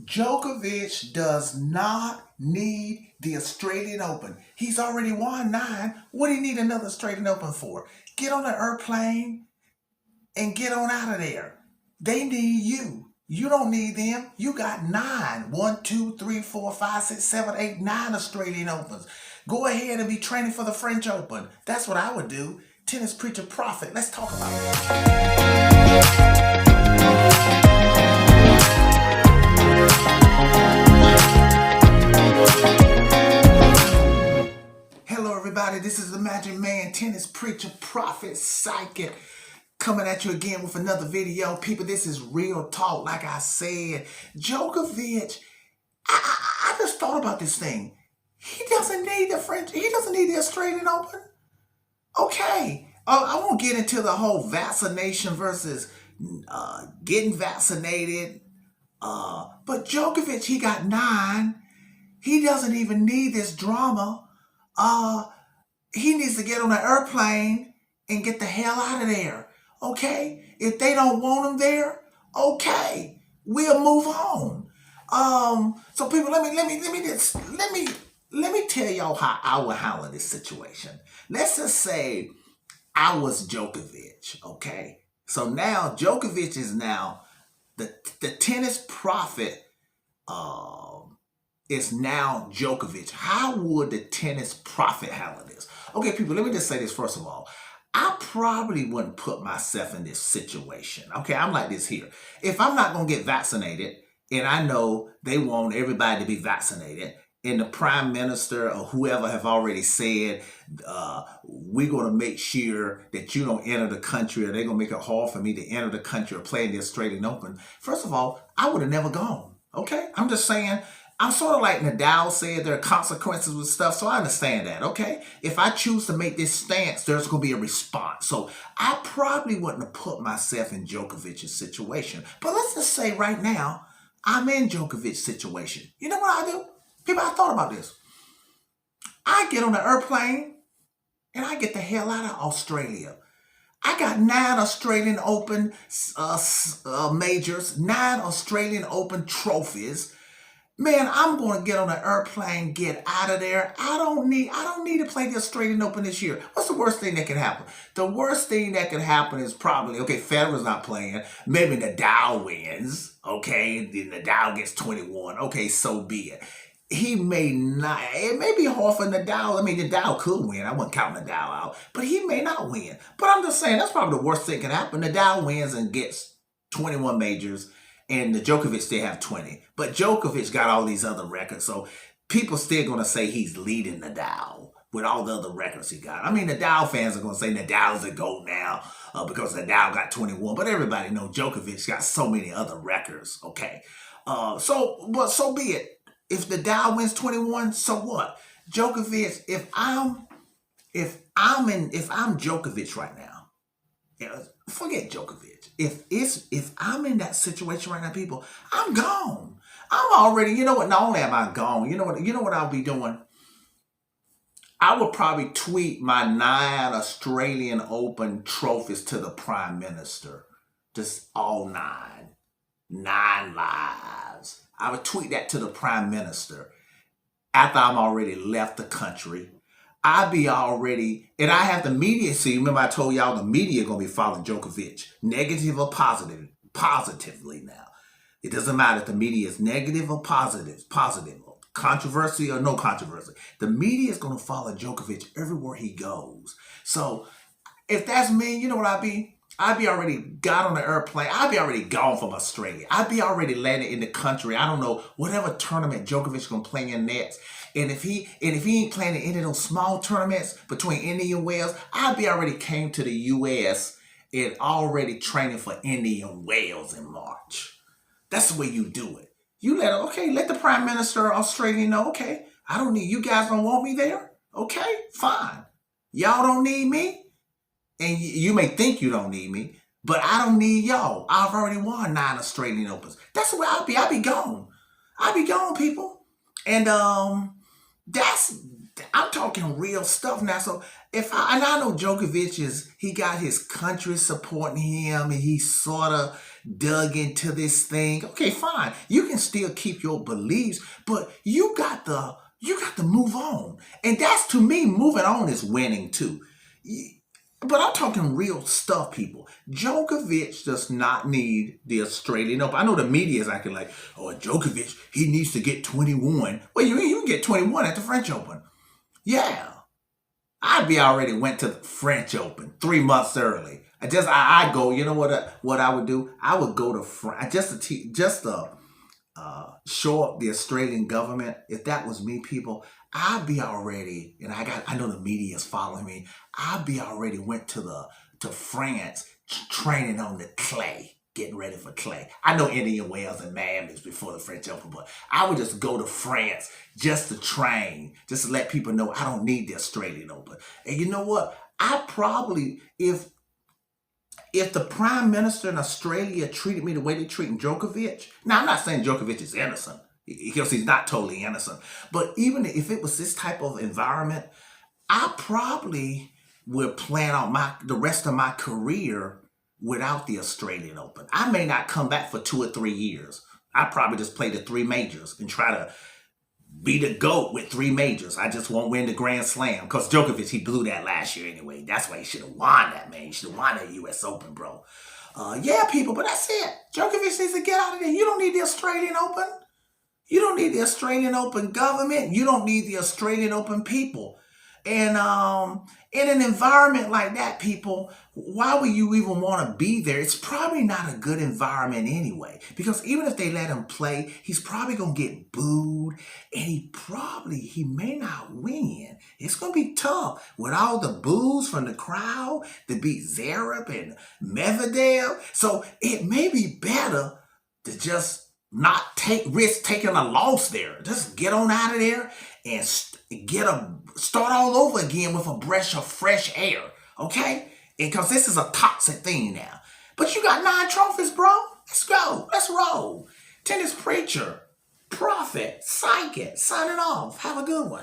Djokovic does not need the Australian Open. He's already won 9. What do you need another Australian Open for? Get on an airplane and get on out of there. They need you. You don't need them. You got 9. 1, 2, 3, 4, 5, 6, 7, 8, 9 Australian Opens. Go ahead and be training for the French Open. That's what I would do. Tennis preacher prophet. Let's talk about it. Hello, everybody. This is the Magic Man, tennis preacher, prophet, psychic, coming at you again with another video. People, this is real talk. Like I said, Djokovic, I just thought about this thing. He doesn't need the French. He doesn't need the Australian Open. Okay. I won't get into the whole vaccination versus getting vaccinated. But Djokovic, he got 9. He doesn't even need this drama. He needs to get on an airplane and get the hell out of there. Okay? If they don't want him there, okay, we'll move on. So people, let me tell y'all how I would handle this situation. Let's just say I was Djokovic, okay? So now Djokovic is now the tennis prophet. Is now Djokovic. How would the tennis prophet handle this? Okay, people, let me just say this first of all. I probably wouldn't put myself in this situation. Okay, I'm like this here. If I'm not going to get vaccinated, and I know they want everybody to be vaccinated, and the prime minister or whoever have already said, we're going to make sure that you don't enter the country, or they're going to make it hard for me to enter the country or play in the Australian Open. First of all, I would have never gone. Okay, I'm just saying, I'm sort of like Nadal said, there are consequences with stuff, so I understand that, okay? If I choose to make this stance, there's going to be a response. So I probably wouldn't have put myself in Djokovic's situation. But let's just say right now, I'm in Djokovic's situation. You know what I do? People, I thought about this. I get on an airplane, and I get the hell out of Australia. I got 9 Australian Open majors, 9 Australian Open trophies. Man, I'm going to get on an airplane, get out of there. I don't need to play the Australian Open this year. What's the worst thing that can happen? The worst thing that can happen is probably, okay, Federer's not playing. Maybe Nadal wins. Okay, Nadal gets 21. Okay, so be it. He may not. It may be hard for Nadal. I mean, Nadal could win. I wouldn't count Nadal out. But he may not win. But I'm just saying, that's probably the worst thing that can happen. Nadal wins and gets 21 majors. And the Djokovic still have 20. But Djokovic got all these other records. So people still going to say he's leading Nadal with all the other records he got. I mean, Nadal fans are going to say Nadal's a GOAT now because Nadal got 21. But everybody knows Djokovic got so many other records. Okay. So be it. If Nadal wins 21, so what? Djokovic, if I'm Djokovic right now, forget Djokovic. If I'm in that situation right now, people, I'm gone. I'm already, you know what? Not only am I gone, you know what I'll be doing? I would probably tweet my 9 Australian Open trophies to the Prime Minister. Just all 9. 9 lives. I would tweet that to the Prime Minister after I'm already left the country. I be already, and I have the media. See, remember I told y'all the media going to be following Djokovic, negative or positive, positively now. It doesn't matter if the media is negative or positive, controversy or no controversy. The media is going to follow Djokovic everywhere he goes. So if that's me, you know what I'd be? I'd be already got on the airplane. I'd be already gone from Australia. I'd be already landed in the country. I don't know, whatever tournament Djokovic going to play in next. And if he ain't playing in any of those small tournaments between India and Wales, I'd be already came to the U.S. and already training for India and Wales in March. That's the way you do it. You let the Prime Minister of Australia know, okay, I don't need, you guys don't want me there? Okay, fine. Y'all don't need me? And you may think you don't need me, but I don't need y'all. I've already won 9 Australian Opens. That's the way I'll be. I'll be gone. I'll be gone, people. And I'm talking real stuff now. So I know Djokovic he got his country supporting him, and he's sort of dug into this thing. Okay, fine. You can still keep your beliefs, but you got to move on. And that's, to me, moving on is winning too. But I'm talking real stuff, people. Djokovic does not need the Australian Open. I know the media is acting like, oh, Djokovic, he needs to get 21. Well, you can get 21 at the French Open. Yeah. I'd already went to the French Open 3 months early. I go, you know what I would do? I would go to France just to show up the Australian government. If that was me, people, I'd be already, and I know the media is following me. I'd be already went to France training on the clay, getting ready for clay. I know Indian Wells and Miami before the French Open, but I would just go to France just to train, just to let people know I don't need the Australian Open. And you know what? I probably, if the Prime Minister in Australia treated me the way they treating Djokovic, now I'm not saying Djokovic is innocent, because he's not totally innocent, but even if it was this type of environment, I probably would plan out the rest of my career without the Australian Open. I may not come back for 2 or 3 years. I probably just play the 3 majors and try to be the GOAT with 3 majors. I just won't win the Grand Slam, because Djokovic, he blew that last year anyway. That's why he should have won that, man. He should have won that U.S. Open, bro. Yeah, people, but that's it. Djokovic needs to get out of there. You don't need the Australian Open. You don't need the Australian Open government. You don't need the Australian Open people. And in an environment like that, people, why would you even want to be there? It's probably not a good environment anyway, because even if they let him play, he's probably going to get booed, and he may not win. It's going to be tough with all the boos from the crowd to beat Zverev and Medvedev. So it may be better to just not risk taking a loss there. Just get on out of there and start all over again with a breath of fresh air, okay? Because this is a toxic thing now. But you got 9 trophies, bro. Let's go. Let's roll. Tennis Preacher, Prophet, Psychic, signing off. Have a good one.